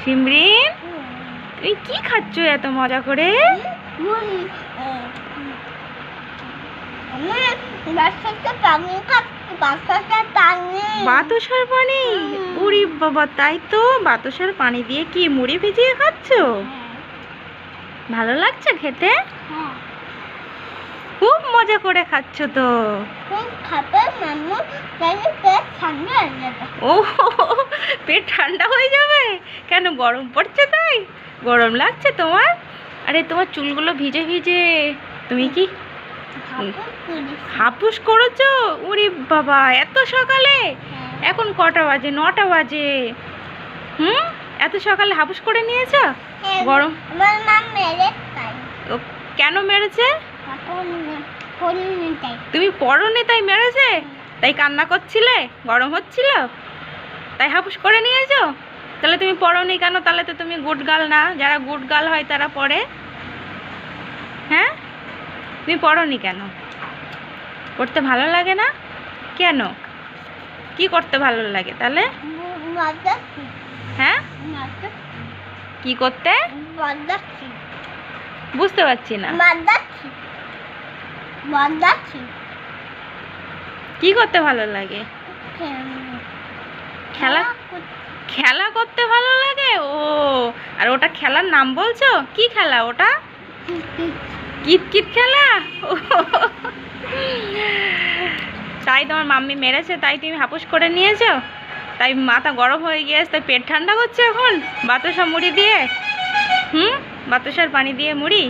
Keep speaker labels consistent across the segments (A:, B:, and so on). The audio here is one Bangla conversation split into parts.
A: সিমরিন, তুমি কি খাচ্ছ এত মজা করে? বাতাসার পানি? উরি বাবা, তাই তো। বাতাসার পানি দিয়ে কি মুড়ি ভিজিয়ে খাচ্ছ? ভালো লাগছে খেতে? খুব মজা করে খাচ্ছ তো। ও, পেট ঠান্ডা হয়ে যাবে কেন? গরম পড়ছে তাই? গরম লাগছে তোমার? আরে তোমার চুলগুলো ভিজে ভিজে তুমি কি হাপুস করেছো? উরি বাবা, এত সকালে? এখন কটা বাজে? 9টা বাজে। এত সকালে হাপুস করে নিয়েছো? গরম? কেন মেরেছে? তুমি পড়োনি তাই মেরেছে? তাই কান্না করছিলে? গরম হচ্ছিল তাই হাপুস করে নিয়েছো? তাহলে তুমি পড়োনি কেন? তাহলে তো তুমি গুড গার্ল না। যারা গুড গার্ল হয় তারা পড়ে। হ্যাঁ, তুমি পড়োনি কেন? পড়তে ভালো লাগে না কেন? কি করতে ভালো লাগে তাহলে? হ্যাঁ, কি করতে? বুঝতে পারছি না। কি করতে ভালো লাগে? খেলা খেলা করতে ভালো লাগে। ও, আর ওটা খেলার নাম বলছো? কি খেলা ওটা? কিতকিত খেলা? তাই তোমার মাম্মি মেরেছে তাই তুমি হাপুস করে নিয়েছো? তাই মাথা গরম হয়ে গিয়েছে, তাই পেট ঠান্ডা করছে এখন বাতাসা মুড়ি দিয়ে? বাতাসার পানি দিয়ে মুড়ি?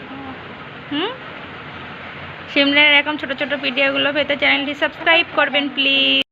A: সিমরেনের এরকম ছোট ছোট ভিডিওগুলো পেতে চ্যানেলটি সাবস্ক্রাইব করবেন প্লিজ।